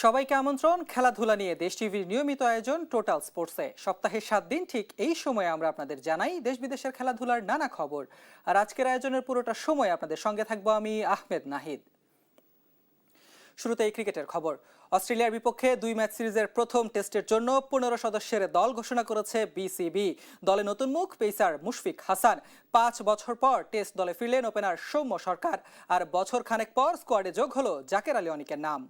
সবাইকে আমন্ত্রণ খেলাধুলা নিয়ে দেশ টিভির নিয়মিত আয়োজন টোটাল স্পোর্টসে। সপ্তাহে 7 দিন ঠিক এই সময়ে আমরা আপনাদের জানাই দেশ বিদেশের খেলাধুলার নানা খবর। আর আজকের আয়োজনের পুরোটা সময় আপনাদের সঙ্গে থাকবো আমি আহমেদ নাহিদ। শুরুতেই ক্রিকেটের খবর। অস্ট্রেলিয়ার বিপক্ষে 2 ম্যাচ সিরিজের প্রথম টেস্টের জন্য 15 সদস্যের দল ঘোষণা করেছে বিসিবি। দলে নতুন মুখ পেসার মুশফিক হাসান। 5 বছর পর টেস্ট দলে ফিরলেন ওপেনার সৌম্য সরকার। আর বছর খানেক পর স্কোয়াডে যোগ হলো জাকের আলী অনিকের নাম।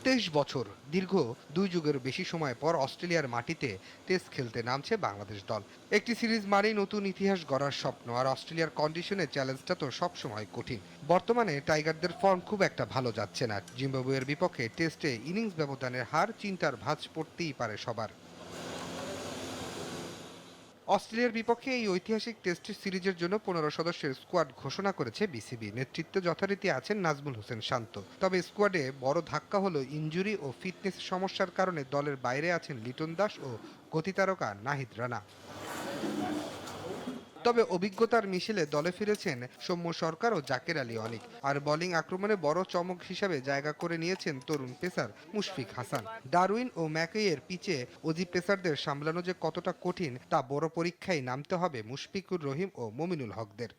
23 বছর দীর্ঘ 2 যুগের বেশি সময় পর অস্ট্রেলিয়ার মাটিতে টেস্ট খেলতে নামছে বাংলাদেশ দল। একটি সিরিজ মানেই নতুন ইতিহাস গড়ার স্বপ্ন, আর অস্ট্রেলিয়ার কন্ডিশনে চ্যালেঞ্জটা তো সবসময় কঠিন। বর্তমানে টাইগারদের ফর্ম খুব একটা ভালো যাচ্ছে না। জিম্বাবুয়ের বিপক্ষে টেস্টে ইনিংস ব্যবধানের হার চিন্তার ভাঁজ পড়তেই পারে সবার। অস্ট্রেলিয়ার বিপক্ষে এই ঐতিহাসিক টেস্ট সিরিজের জন্য 15 সদস্যের স্কোয়াড ঘোষণা করেছে বিসিবি। নেতৃত্বে যথারীতি আছেন নাজমুল হোসেন শান্ত। তবে স্কোয়াডে বড় ধাক্কা হলো ইনজুরি ও ফিটনেস সমস্যার কারণে দলের বাইরে আছেন লিটন দাস ও গতিতারকা নাহিদ রানা। তবে অভিজ্ঞতার মিশেলে দলে ফিরেছেন সৌম্য সরকার ও জাকের আলী অনিক। আর বোলিং আক্রমণে বড় চমক হিসাবে জায়গা করে নিয়েছেন তরুণ পেসার মুশফিক হাসান। ডারউইন ও ম্যাকেইয়ের পিচে অজি পেসারদের সামলানো যে কতটা কঠিন তা বড় পরীক্ষায় নামতে হবে মুশফিকুর রহিম ও মমিনুল হকদের।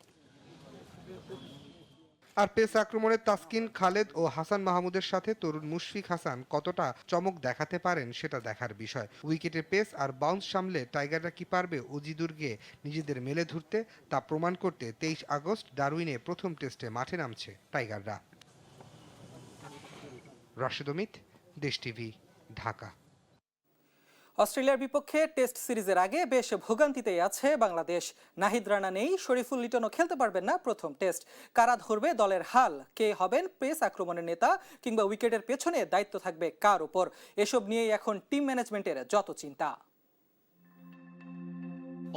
আর পেস আক্রমণে তাসকিন, খালেদ ও হাসান মাহমুদের সাথে তরুণ মুশফিক হাসান কতটা চমক দেখাতে পারেন সেটা দেখার বিষয়। উইকেটে পেস আর বাউন্স সামলে টাইগাররা কি পারবে অজি দুর্গে নিজেদের মেলে ধরতে, তা প্রমাণ করতে 23 আগস্ট ডারউইনে প্রথম টেস্টে মাঠে নামছে টাইগাররা। রাশেদ অমিত, দেশ টিভি, ঢাকা। অস্ট্রেলিয়ার বিপক্ষে টেস্ট সিরিজের আগে বেশ ভোগান্তিতেই আছে বাংলাদেশ। নাহিদ রানা নেই, শরীফুল লিটনও খেলতে পারবেন না প্রথম টেস্ট। কারা ধরবে দলের হাল, কে হবেন পেস আক্রমণের নেতা, কিংবা উইকেটের পেছনে দায়িত্ব থাকবে কার উপর, এসব নিয়েই এখন টিম ম্যানেজমেন্টের যত চিন্তা।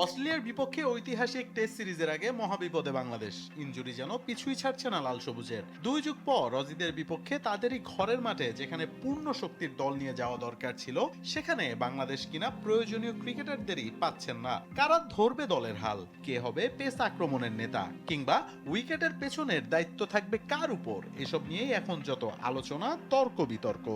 অস্ট্রেলিয়ার বিপক্ষে ঐতিহাসিক টেস্ট সিরিজের আগে মহাবিপদে বাংলাদেশ। ইনজুরি যেন পিছুই ছাড়ছে না লাল সবুজের। 2 যুগ পর অজিদের বিপক্ষে তাদেরই ঘরের মাঠে যেখানে পূর্ণ শক্তির দল নিয়ে যাওয়া দরকার ছিল, সেখানে বাংলাদেশ কিনা প্রয়োজনীয় ক্রিকেটারদেরই পাচ্ছেন না। কারা ধরবে দলের হাল, কে হবে পেস আক্রমণের নেতা, কিংবা উইকেটের পেছনের দায়িত্ব থাকবে কার উপর, এসব নিয়েই এখন যত আলোচনা, তর্ক বিতর্ক।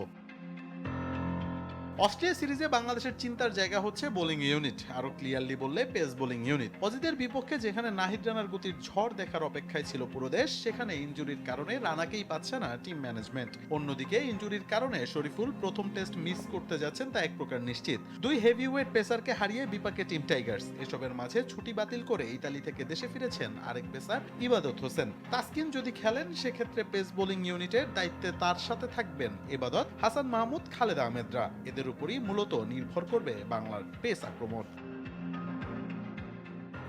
অস্ট্রেলিয়া সিরিজে বাংলাদেশের চিন্তার জায়গা হচ্ছে বোলিং ইউনিট, আরো ক্লিয়ারলি বললে পেস বোলিং ইউনিট। অজিদের বিপক্ষে যেখানে নাহিদ রানার গতির ঝড় দেখার অপেক্ষায় ছিল পুরো দেশ, সেখানে ইনজুরির কারণে রানাকেই পাচ্ছে না টিম ম্যানেজমেন্ট। অন্যদিকে ইনজুরির কারণে শরীফুল প্রথম টেস্ট মিস করতে যাচ্ছেন তা এক প্রকার নিশ্চিত। 2 হেভিওয়েট পেসারকে হারিয়ে বিপাকে টিম টাইগার্স। এসবের মাঝে ছুটি বাতিল করে ইতালি থেকে দেশে ফিরেছেন আরেক পেসার ইবাদত হোসেন। তাসকিন যদি খেলেন সেক্ষেত্রে পেস বোলিং ইউনিটের দায়িত্বে তার সাথে থাকবেন ইবাদত, হাসান মাহমুদ, খালেদ আহমেদরা। এদের উপরই মূলত নির্ভর করবে বাংলার পেস আক্রমণ।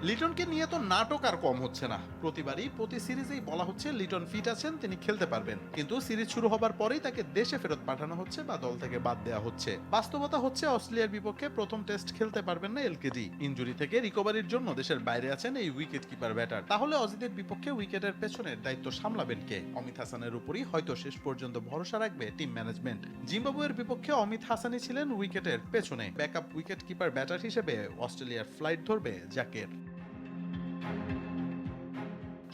লিটনকে নিয়ে তো নাটক আর কম হচ্ছে না। প্রতিবারই প্রতি সিরিজেই বলা হচ্ছে লিটন ফিট আছেন, তিনি খেলতে পারবেন, কিন্তু সিরিজ শুরু হবার পরেই তাকে দেশে ফেরত পাঠানো হচ্ছে বা দল থেকে বাদ দেওয়া হচ্ছে। বাস্তবতা হচ্ছে অস্ট্রেলিয়ার বিপক্ষে প্রথম টেস্ট খেলতে পারবেন না এলকেজি। ইনজুরি থেকে রিকভারির জন্য দেশের বাইরে আছেন এই উইকেট কিপার ব্যাটার। তাহলে অজিদের বিপক্ষে উইকেটের পেছনের দায়িত্ব সামলাবেন কে? অমিত হাসানের উপরই হয়তো শেষ পর্যন্ত ভরসা রাখবে টিম ম্যানেজমেন্ট। জিম্বাবুয়ের বিপক্ষে অমিত হাসানই ছিলেন উইকেটের পেছনে। ব্যাকআপ উইকেট কিপার ব্যাটার হিসেবে অস্ট্রেলিয়ার ফ্লাইট ধরবে জাকের।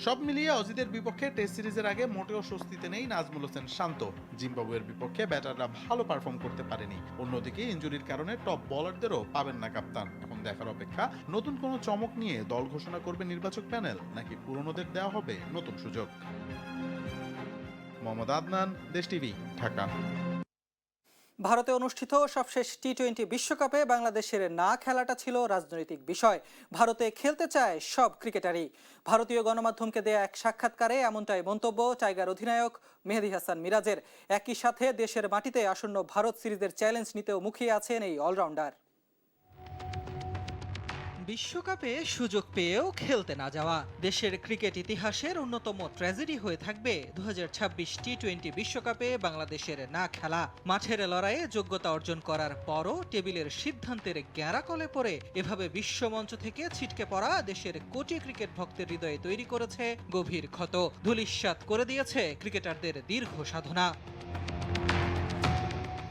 সব মিলিয়ে অজিদের বিপক্ষে টেস্ট সিরিজের আগে মোটেও স্বস্তিতে নেই নাজমুল হোসেন শান্ত। জিম্বাবুয়ের বিপক্ষে ব্যাটাররা ভালো পারফর্ম করতে পারেনি। অন্যদিকে ইনজুরির কারণে টপ বোলারদেরও পাবেন না কাপ্তান। এখন দেখার অপেক্ষা নতুন কোনো চমক নিয়ে দল ঘোষণা করবে নির্বাচক প্যানেল, নাকি পুরনোদের দেওয়া হবে নতুন সুযোগ। মোহাম্মদ আদনান, দেশ টিভি, ঢাকা। ভারতে অনুষ্ঠিত সবশেষ টি-20 বিশ্বকাপে বাংলাদেশের না খেলাটা ছিল রাজনৈতিক বিষয়। ভারতে খেলতে চায় সব ক্রিকেটারই। ভারতীয় গণমাধ্যমকে দেয়া এক সাক্ষাৎকারে এমনটাই মন্তব্য টাইগার অধিনায়ক মেহেদী হাসান মিরাজের। একই সাথে দেশের মাটিতে আসন্ন ভারত সিরিজের চ্যালেঞ্জ নিতেও মুখিয়ে আছেন এই অলরাউন্ডার। বিশ্বকাপে সুযোগ পেয়েও খেলতে না যাওয়া দেশের ক্রিকেট ইতিহাসের অন্যতম ট্র্যাজেডি হয়ে থাকবে 2026 টি-20 বিশ্বকাপে বাংলাদেশের না খেলা। মাঠের লড়াইয়ে যোগ্যতা অর্জন করার পরও টেবিলের সিদ্ধান্তের গ্যাঁড়াকলে পড়ে এভাবে বিশ্বমঞ্চ থেকে ছিটকে পড়া দেশের কোটি ক্রিকেট ভক্তের হৃদয়ে তৈরি করেছে গভীর ক্ষত, ধূলিসাৎ করে দিয়েছে ক্রিকেটারদের দীর্ঘ সাধনা।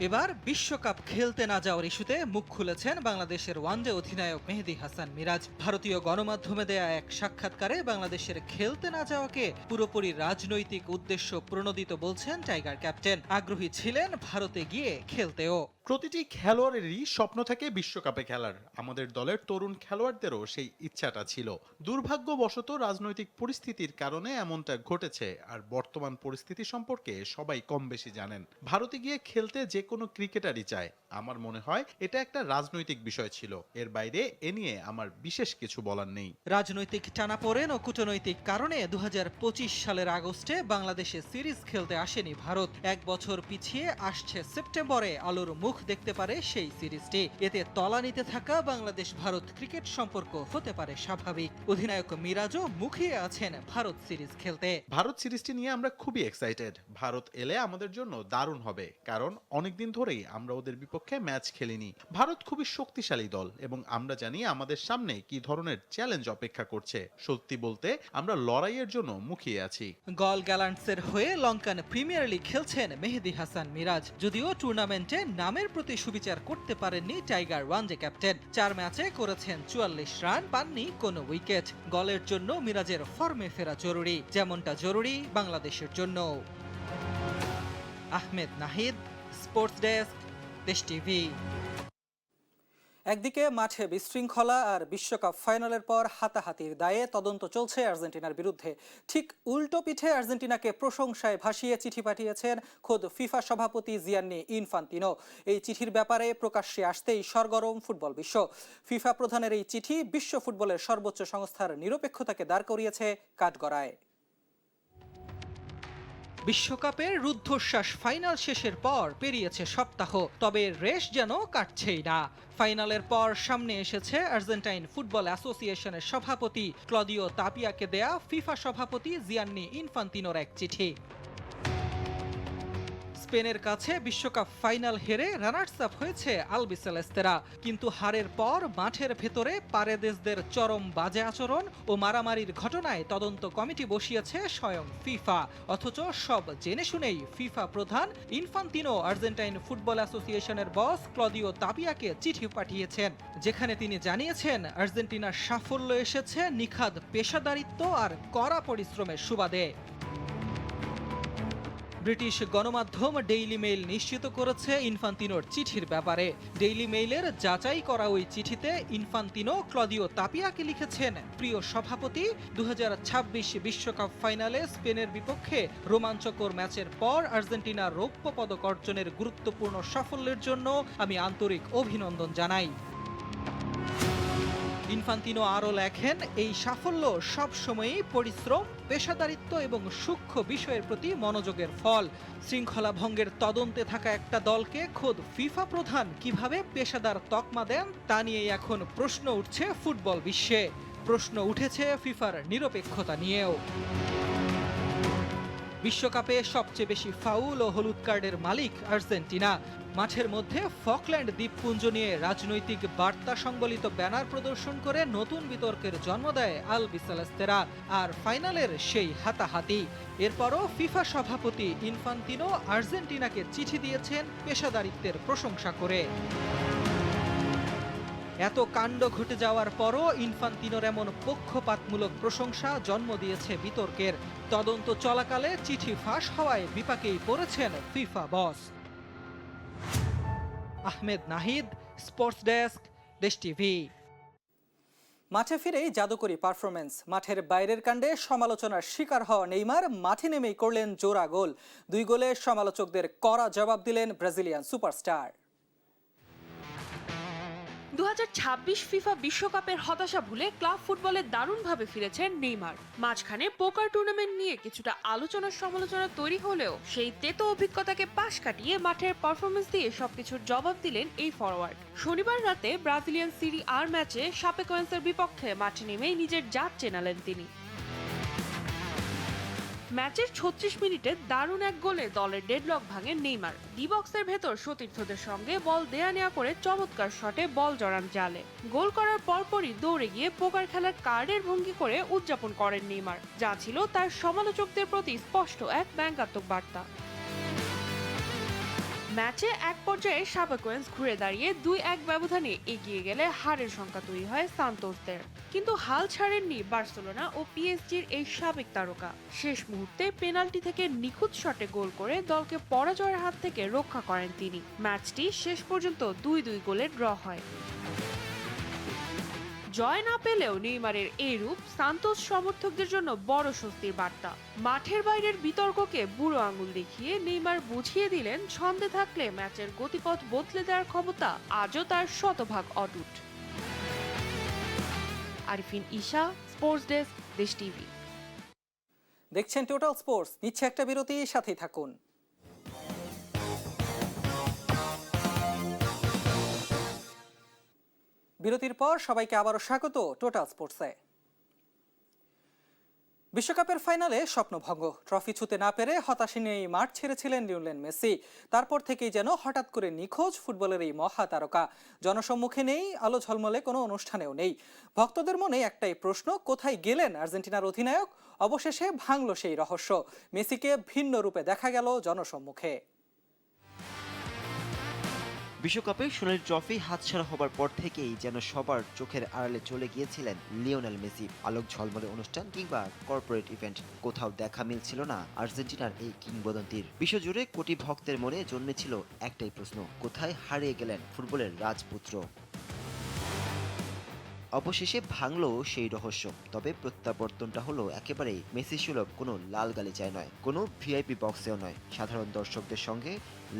এবার বিশ্বকাপ খেলতে না যাওয়ার ইস্যুতে মুখ খুলেছেন বাংলাদেশের ওয়ানডে অধিনায়ক মেহেদী হাসান মিরাজ। ভারতীয় গণমাধ্যমে দেয়া এক সাক্ষাৎকারে বাংলাদেশের খেলতে না যাওয়াকে পুরোপুরি রাজনৈতিক উদ্দেশ্য প্রণোদিত বলছেন টাইগার ক্যাপ্টেন। আগ্রহী ছিলেন ভারতে গিয়ে খেলতেও। প্রতিটি খেলোয়াড়েরই স্বপ্ন থাকে বিশ্বকাপে খেলার। আমাদের দলের তরুণ খেলোয়াড়দেরও সেই ইচ্ছাটা ছিল। দুর্ভাগ্যবশত রাজনৈতিক পরিস্থিতির কারণে এমনটা ঘটেছে। আর বর্তমান পরিস্থিতি সম্পর্কে সবাই কম বেশি জানেন। ভারতে গিয়ে খেলতে যে কোনো ক্রিকেটারই চায়। আমার মনে হয় এটা একটা রাজনৈতিক বিষয় ছিল। এর বাইরে এ নিয়ে আমার বিশেষ কিছু বলার নেই। রাজনৈতিক টানাপোড়েন ও কূটনৈতিক কারণে ২০২৫ সালের আগস্টে বাংলাদেশে সিরিজ খেলতে আসেনি ভারত। এক বছর পিছিয়ে আসছে সেপ্টেম্বরে আলোর মুখ দেখতে পারে সেই সিরিজটি। এতে তলানিতে থাকা বাংলাদেশ ভারত ক্রিকেট সম্পর্ক হতে পারে স্বাভাবিক। অধিনায়ক মিরাজও মুখিয়ে আছেন ভারত সিরিজ খেলতে। ভারত সিরিজটি নিয়ে আমরা খুবই এক্সাইটেড। ভারত এলে আমাদের জন্য দারুণ হবে, কারণ অনেকদিন ধরেই আমরা ওদের বিপক্ষে ম্যাচ খেলিনি। ভারত খুবই শক্তিশালী দল এবং আমরা জানি আমাদের সামনে কি ধরনের চ্যালেঞ্জ অপেক্ষা করছে। সত্যি বলতে আমরা লড়াইয়ের জন্য মুখিয়ে আছি। গল গ্যালান্টসের হয়ে লঙ্কান প্রিমিয়ার লিগ খেলছেন মেহেদী হাসান মিরাজ। যদিও টুর্নামেন্টে নামের প্রতি সুবিচার করতে পারেননি টাইগার ওয়ানডে ক্যাপ্টেন। ৪ ম্যাচে করেছেন ৪৪ রান, পাননি কোনো উইকেট। গলের জন্য মিরাজের ফর্মে ফেরা জরুরি, যেমনটা জরুরি বাংলাদেশের জন্য। আহমেদ নাহিদ, স্পোর্টস ডেস্ক, দেশ টিভি। একদিকে মাঠে বিশৃঙ্খলা আর বিশ্বকাপ ফাইনালের পর হাতাহাতির দায়ে তদন্ত চলছে আর্জেন্টিনার বিরুদ্ধে। ঠিক উল্টো পিঠে আর্জেন্টিনাকে প্রশংসায় ভাসিয়ে চিঠি পাঠিয়েছেন খোদ ফিফা সভাপতি জিয়ান্নি ইনফান্তিনো। এই চিঠির ব্যাপারে প্রকাশ্যে আসতেই সরগরম ফুটবল বিশ্ব। ফিফা প্রধানের এই চিঠি বিশ্ব ফুটবলের সর্বোচ্চ সংস্থার নিরপেক্ষতাকে দাঁড় করিয়েছে কাঠগড়ায়। বিশ্বকাপের রুদ্ধশ্বাস ফাইনাল শেষের পর পেরিয়েছে সপ্তাহ, তবে রেশ যেন কাটছেই না। ফাইনালের পর সামনে এসেছে আর্জেন্টাইন ফুটবল অ্যাসোসিয়েশনের সভাপতি ক্লদিও তাপিয়াকে দেয়া ফিফা সভাপতি জিয়ান্নি ইনফান্তিনোর এক চিঠি। স্পেনের কাছে বিশ্বকাপ ফাইনাল হেরে রানার্স আপ হয়েছে আলবিসেলেস্তেরা, কিন্তু হারের পর মাঠের ভেতরে পারেদেসদের চরম বাজে আচরণ ও মারামারির ঘটনায় তদন্ত কমিটি বসিয়েছে স্বয়ং ফিফা। অথচ সব জেনে শুনেই ফিফা প্রধান ইনফান্তিনো আর্জেন্টাইন ফুটবল অ্যাসোসিয়েশনের বস ক্লদিও তাপিয়াকে চিঠি পাঠিয়েছেন, যেখানে তিনি জানিয়েছেন আর্জেন্টিনার সাফল্য এসেছে নিখাদ পেশাদারিত্ব আর কড়া পরিশ্রমের সুবাদে। ব্রিটিশ গণমাধ্যম ডেইলি মেইল নিশ্চিত করেছে ইনফান্তিনোর চিঠির ব্যাপারে। ডেইলি মেইলের যাচাই করা ওই চিঠিতে ইনফান্তিনো ক্লদিও তাপিয়াকে লিখেছেন, প্রিয় সভাপতি, ২০২৬ বিশ্বকাপ ফাইনালে স্পেনের বিপক্ষে রোমাঞ্চকর ম্যাচের পর আর্জেন্টিনার রৌপ্য পদক অর্জনের গুরুত্বপূর্ণ সাফল্যের জন্য আমি আন্তরিক অভিনন্দন জানাই। ইনফান্তিনো আরও লেখেন, এই সাফল্য সবসময়ই পরিশ্রম, পেশাদারিত্ব এবং সূক্ষ্ম বিষয়ের প্রতি মনোযোগের ফল। শৃঙ্খলা ভঙ্গের তদন্তে থাকা একটা দলকে খোদ ফিফা প্রধান কিভাবে পেশাদার তকমা দেন তা নিয়েই এখন প্রশ্ন উঠছে ফুটবল বিশ্বে। প্রশ্ন উঠেছে ফিফার নিরপেক্ষতা নিয়েও। বিশ্বকাপে সবচেয়ে বেশি ফাউল ও হলুদ কার্ডের মালিক আর্জেন্টিনা। মাঠের মধ্যে ফকল্যান্ড দ্বীপপুঞ্জ নিয়ে রাজনৈতিক বার্তা সংবলিত ব্যানার প্রদর্শন করে নতুন বিতর্কের জন্ম দেয় আলবিসেলেস্তেরা। আর ফাইনালের সেই হাতাহাতি। এরপরও ফিফা সভাপতি ইনফান্তিনো আর্জেন্টিনাকে চিঠি দিয়েছেন পেশাদারিত্বের প্রশংসা করে। এত কাণ্ড ঘটে যাওয়ার পরও ইনফান্তিনোর এমন পক্ষপাতমূলক প্রশংসা জন্ম দিয়েছে বিতর্কের। তদন্ত চলাকালে চিঠি ফাঁস হওয়ায় বিপাকেই পড়েছেন ফিফা বস। আহমেদ নাহিদ, স্পোর্টস ডেস্ক, দেশ টিভি। মাঠে ফিরেই জাদুকরী পারফরমেন্স। মাঠের বাইরের কাণ্ডে সমালোচনার শিকার হওয়া নেইমার মাঠে নেমেই করলেন জোড়া গোল। 2 গোলে সমালোচকদের কড়া জবাব দিলেন ব্রাজিলিয়ান সুপারস্টার। ২০২৬ ফিফা বিশ্বকাপের হতাশা ভুলে ক্লাব ফুটবলে দারুণভাবে ফিরেছেন নেইমার। মাঝখানে পোকার টুর্নামেন্ট নিয়ে কিছুটা আলোচনার সমালোচনা তৈরি হলেও সেই তেতো অভিজ্ঞতাকে পাশ কাটিয়ে মাঠের পারফরমেন্স দিয়ে সবকিছুর জবাব দিলেন এই ফরওয়ার্ড। শনিবার রাতে ব্রাজিলিয়ান সিরি আর ম্যাচে শাপেকোয়েন্সের বিপক্ষে মাঠে নেমেই নিজের জাত চেনালেন তিনি। ম্যাচের ৩৬ মিনিটে দারুণ এক গোলে দলের ডেডলক ভাঙেন নেইমার। ডি বক্সের ভেতর সতীর্থদের সঙ্গে বল দেয়া নেয়া করে চমৎকার শটে বল জড়ান জালে। গোল করার পরপরই দৌড়ে গিয়ে পোকার খেলার কার্ডের ভঙ্গি করে উদযাপন করেন নেইমার, যা ছিল তার সমালোচকদের প্রতি স্পষ্ট এক ব্যঙ্গাত্মক বার্তা। ম্যাচে এক পর্যায়ে শাপেকোয়েন্স ঘুরে দাঁড়িয়ে 2-1 ব্যবধানে এগিয়ে গেলে হারের সংখ্যা তৈরি হয় সান্তোসদের। কিন্তু হাল ছাড়েননি বার্সেলোনা ও পিএসজির এই সাবেক তারকা। শেষ মুহূর্তে পেনাল্টি থেকে নিখুঁত শটে গোল করে দলকে পরাজয়ের হাত থেকে রক্ষা করেন তিনি। ম্যাচটি শেষ পর্যন্ত 2-2 গোলে ড্র হয়। জয় না পেলেও নেইমারের এই রূপ সান্তোস সমর্থকদের জন্য বড় স্বস্তির বার্তা। মাঠের বাইরের বিতর্ককে বুড়ো আঙুল দেখিয়ে নেইমার বুঝিয়ে দিলেন ছন্দে থাকলে ম্যাচের গতিপথ বদলে দেওয়ার ক্ষমতা আজও তার শতভাগ অটুট। আরিফিন ঈশা, স্পোর্টস ডেস্ক, দেশ টিভি। দেখছেন টোটাল স্পোর্টস। নিচ্ছে একটা বিরতি, সাথেই থাকুন। বিরতির পর সবাইকে আবারও স্বাগত টোটাল স্পোর্টসে। বিশ্বকাপের ফাইনালে স্বপ্নভঙ্গ, ট্রফি ছুঁতে না পেরে হতাশা নিয়ে মাঠ ছেড়েছিলেন লিওনেল মেসি। তারপর থেকেই যেন হঠাৎ করে নিখোঁজ ফুটবলের এই মহা তারকা। জনসম্মুখে নেই, আলো ঝলমলে কোনো অনুষ্ঠানেও নেই। ভক্তদের মনে একটাই প্রশ্ন, কোথায় গেলেন আর্জেন্টিনার অধিনায়ক? অবশেষে ভাঙল সেই রহস্য, মেসিকে ভিন্ন রূপে দেখা গেল জনসম্মুখে। বিশ্বকাপে সোনালি ট্রফি হাতছাড়া হবার পর থেকেই যেন সবার চোখের আড়ালে চলে গিয়েছিলেন লিওনেল মেসি। আলোক ঝলমলে অনুষ্ঠান কিংবা কর্পোরেট ইভেন্ট, কোথাও দেখা মিলছিল না আর্জেন্টিনার এই কিংবদন্তির। বিশ্বজুড়ে কোটি ভক্তের মনে জন্মেছিল একটাই প্রশ্ন, কোথায় হারিয়ে গেলেন ফুটবলের রাজপুত্র? অবশেষে ভাঙল সেই রহস্য। তবে প্রত্যাবর্তনটা হলো একেবারেই মেসি সুলভ, কোনো লাল গালিচায় নয়, কোনো ভিআইপি বক্সেও নয়। সাধারণ দর্শকদের সঙ্গে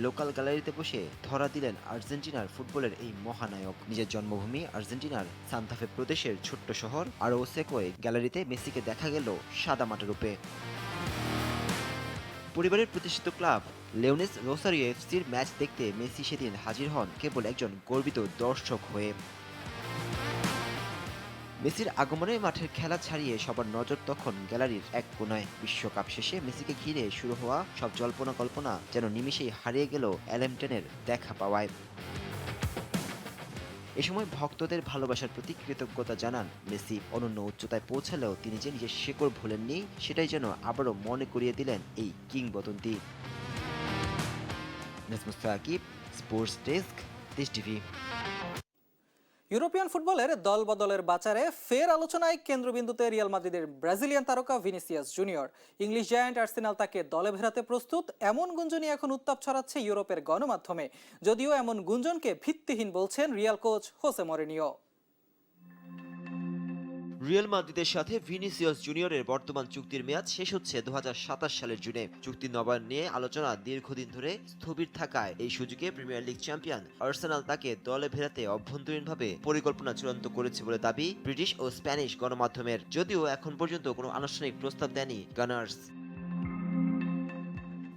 লোকাল গ্যালারিতে বসে ধরা দিলেন আর্জেন্টিনার ফুটবলের এই মহানায়ক। নিজের জন্মভূমি আর্জেন্টিনার সান্তাফে প্রদেশের ছোট্ট শহর আরোসেকোয়ে গ্যালারিতে মেসিকে দেখা গেল সাদামাটা রূপে। পরিবারের প্রতিষ্ঠিত ক্লাব লেওনেস রোসারিও এফসির ম্যাচ দেখতে মেসি সেদিন হাজির হন কেবল একজন গর্বিত দর্শক হয়ে। মেসির আগমনে মাঠের খেলা ছাড়িয়ে সবার নজর তখন গ্যালারির এক কোনায়। বিশ্বকাপ শেষে মেসিকে ঘিরে শুরু হওয়া সব জল্পনা কল্পনা যেন নিমিষেই হারিয়ে গেল অ্যালেমটেনের দেখা পাওয়ায়। এ সময় ভক্তদের ভালোবাসার প্রতি কৃতজ্ঞতা জানান মেসি। অনন্য উচ্চতায় পৌঁছালেও তিনি যে নিজের শেকড় ভোলেননি, সেটাই যেন আবারও মনে করিয়ে দিলেন এই কিংবদন্তি। সাকিব, স্পোর্টস ডেস্ক, দেশ টিভি। ইউরোপিয়ান ফুটবলের দল বদলের বাজারে ফের আলোচনায় কেন্দ্রবিন্দুতে রিয়াল মাদ্রিদের ব্রাজিলিয়ান তারকা Vinicius junior. English giant Arsenal তাকে দলে ভেড়াতে প্রস্তুত, এমন গুঞ্জনই এখন উত্তাপ ছড়াচ্ছে ইউরোপের গণমাধ্যমে। যদিও এমন গুঞ্জনকে ভিত্তিহীন বলছেন Real coach Jose Mourinho. Real মাদ্রিদের সাথে ভিনিসিয়াস জুনিয়রের বর্তমান চুক্তির মেয়াদ শেষ হচ্ছে 2027 সালের জুনে। চুক্তি নবায়ন নিয়ে আলোচনা দীর্ঘদিন ধরে স্থবির থাকায় এই সুযোগে প্রিমিয়ার লিগ চ্যাম্পিয়ন আর্সেনাল তাকে দলে ভেড়াতে অভ্যন্তরীণভাবে পরিকল্পনা চূড়ান্ত করেছে বলে দাবি ব্রিটিশ ও স্প্যানিশ গণমাধ্যমের। যদিও এখন পর্যন্ত কোনো আনুষ্ঠানিক প্রস্তাব দেয়নি গানার্স।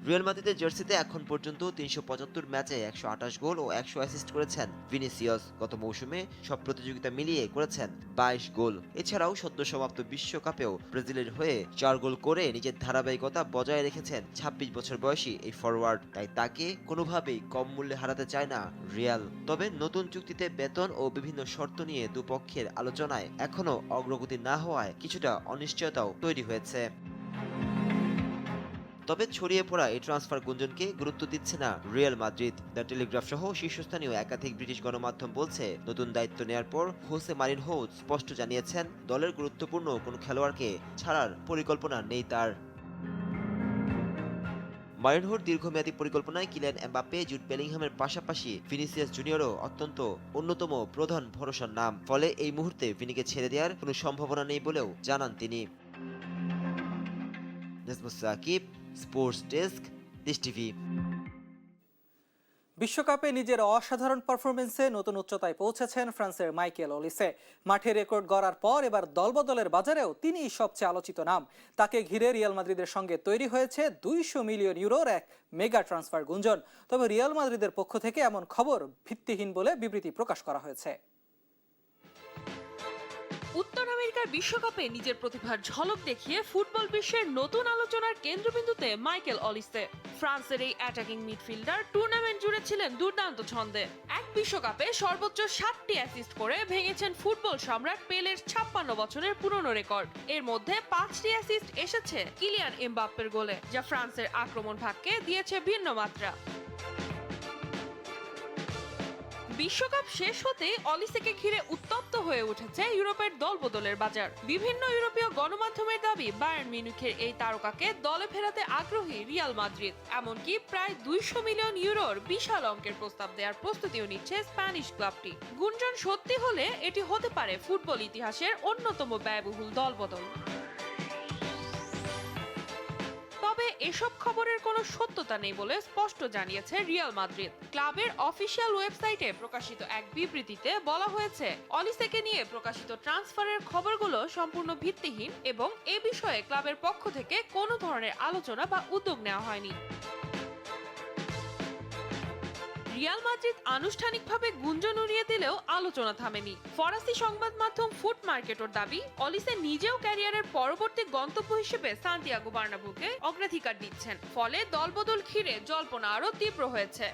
রিয়াল মাদ্রিদের জার্সিতে এখন পর্যন্ত 375 ম্যাচে 128 গোল ও 100 অ্যাসিস্ট করেছেন ভিনিসিয়াস। গত মৌসুমে সব প্রতিযোগিতা মিলিয়ে করেছেন 22 গোল। এছাড়াও সদ্য সমাপ্ত বিশ্বকাপেও ব্রাজিলের হয়ে 4 গোল করে নিজের ধারাবাহিকতা বজায় রেখেছেন 26 বছর বয়সী এই ফরওয়ার্ড। তাই তাকে কোনোভাবেই কম মূল্যে হারাতে চায় না রিয়াল। তবে নতুন চুক্তিতে বেতন ও বিভিন্ন শর্ত নিয়ে দুপক্ষের আলোচনায় এখনও অগ্রগতি না হওয়ায় কিছুটা অনিশ্চয়তাও তৈরি হয়েছে। তবে ছড়িয়ে পড়া এই ট্রান্সফার গুঞ্জনকে গুরুত্ব দিচ্ছে না রিয়াল মাদ্রিদ। দ্য টেলিগ্রাফ সহ শীর্ষস্থানীয় একাধিক ব্রিটিশ গণমাধ্যম বলছে, নতুন দায়িত্ব নেয়ার পর হোসে মারিনহো স্পষ্ট জানিয়েছেন দলের গুরুত্বপূর্ণ কোনো খেলোয়াড়কে ছাড়ার পরিকল্পনা নেই তার। মারিনহোর দীর্ঘমেয়াদী পরিকল্পনায় কিলিয়ান এমবাপ্পে, জুড বেলিংহামের পাশাপাশি ভিনিসিয়াস জুনিয়রও অত্যন্ত অন্যতম প্রধান ভরসার নাম। ফলে এই মুহূর্তে ভিনিকে ছেড়ে দেওয়ার কোনো সম্ভাবনা নেই বলেও জানান তিনি। সাকিব, স্পোর্টস ডেস্ক, দেশ টিভি। বিশ্বকাপে নিজের অসাধারণ পারফরমেন্সে নতুন উচ্চতায় পৌঁছেছেন ফ্রান্সের মাইকেল অলিসে। মাঠে রেকর্ড গড়ার পর এবার দলবদলের বাজারেও তিনিই সবচেয়ে আলোচিত নাম। তাকে ঘিরে রিয়াল মাদ্রিদের সঙ্গে তৈরি হয়েছে 200 মিলিয়ন ইউরোর এক মেগা ট্রান্সফার গুঞ্জন। তবে রিয়াল মাদ্রিদের পক্ষ থেকে এমন খবর ভিত্তিহীন বলে বিবৃতি প্রকাশ করা হয়েছে। উত্তর আমেরিকার বিশ্বকাপে নিজের প্রতিভার ঝলক দেখিয়ে ফুটবল বিশ্বের নতুন আলোচনার কেন্দ্রবিন্দুতে মাইকেল অলিসে। ফ্রান্সের এই অ্যাটাকিং মিডফিল্ডার টুর্নামেন্ট জুড়ে ছিলেন দুর্দান্ত ছন্দে। এক বিশ্বকাপে সর্বোচ্চ 7টি অ্যাসিস্ট করে ভেঙেছেন ফুটবল সম্রাট পেলের 56 বছরের পুরনো রেকর্ড। এর মধ্যে 5টি অ্যাসিস্ট এসেছে কিলিয়ান এমবাপ্পের গোলে, যা ফ্রান্সের আক্রমণ ভাগকে দিয়েছে ভিন্ন মাত্রা। বিশ্বকাপ শেষ হতে অলিসেকে ঘিরে উত্তপ্ত হয়ে উঠেছে ইউরোপের দলবদলের বাজার। বিভিন্ন ইউরোপীয় গণমাধ্যমের দাবি বায়ার্ন মিউনিখের এই তারকাকে দলে ফেরাতে আগ্রহী রিয়াল মাদ্রিদ। এমনকি প্রায় 200 মিলিয়ন ইউরোর বিশাল অঙ্কের প্রস্তাব দেওয়ার প্রস্তুতিও নিচ্ছে স্প্যানিশ ক্লাবটি। গুঞ্জন সত্যি হলে এটি হতে পারে ফুটবল ইতিহাসের অন্যতম ব্যয়বহুল দলবদল। তবে এসব খবরের কোনো সত্যতা নেই বলে স্পষ্ট জানিয়েছে রিয়াল মাদ্রিদ। ক্লাবের অফিসিয়াল ওয়েবসাইটে প্রকাশিত এক বিবৃতিতে বলা হয়েছে, অলিসেকে নিয়ে প্রকাশিত ট্রান্সফারের খবরগুলো সম্পূর্ণ ভিত্তিহীন এবং এ বিষয়ে ক্লাবের পক্ষ থেকে কোনো ধরনের আলোচনা বা উদ্যোগ নেওয়া হয়নি। রিয়াল মাদ্রিদ আনুষ্ঠানিকভাবে গুঞ্জন উড়িয়ে দিলেও আলোচনা থামেনি। ফরাসি সংবাদ মাধ্যম ফুট মার্কেটের দাবি, অলিসে নিজেও ক্যারিয়ারের পরবর্তী গন্তব্য হিসেবে সান্তিয়াগো বার্নাব্যুকে অগ্রাধিকার দিচ্ছেন। ফলে দলবদল ঘিরে জল্পনা আরও তীব্র হয়েছে।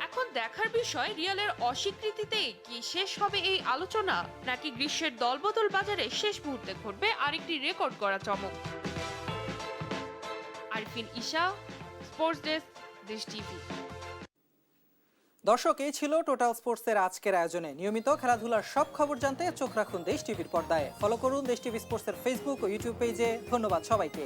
এখন দেখার বিষয়, রিয়ালের অস্বীকৃতিতেই কি শেষ হবে এই আলোচনা, নাকি গ্রীষ্মের দলবদল বাজারে শেষ মুহূর্তে ঘটবে আরেকটি রেকর্ড করা চমক। আরিফিন ঈশা, স্পোর্টস ডেস্ক, দেশ টিভি। দর্শক, এই ছিল টোটাল স্পোর্টসের আজকের আয়োজনে। নিয়মিত খেলাধুলার সব খবর জানতে চোখ রাখুন দেশ টিভির পর্দায়। ফলো করুন দেশ টিভি স্পোর্টসের ফেসবুক ও ইউটিউব পেজে। ধন্যবাদ সবাইকে।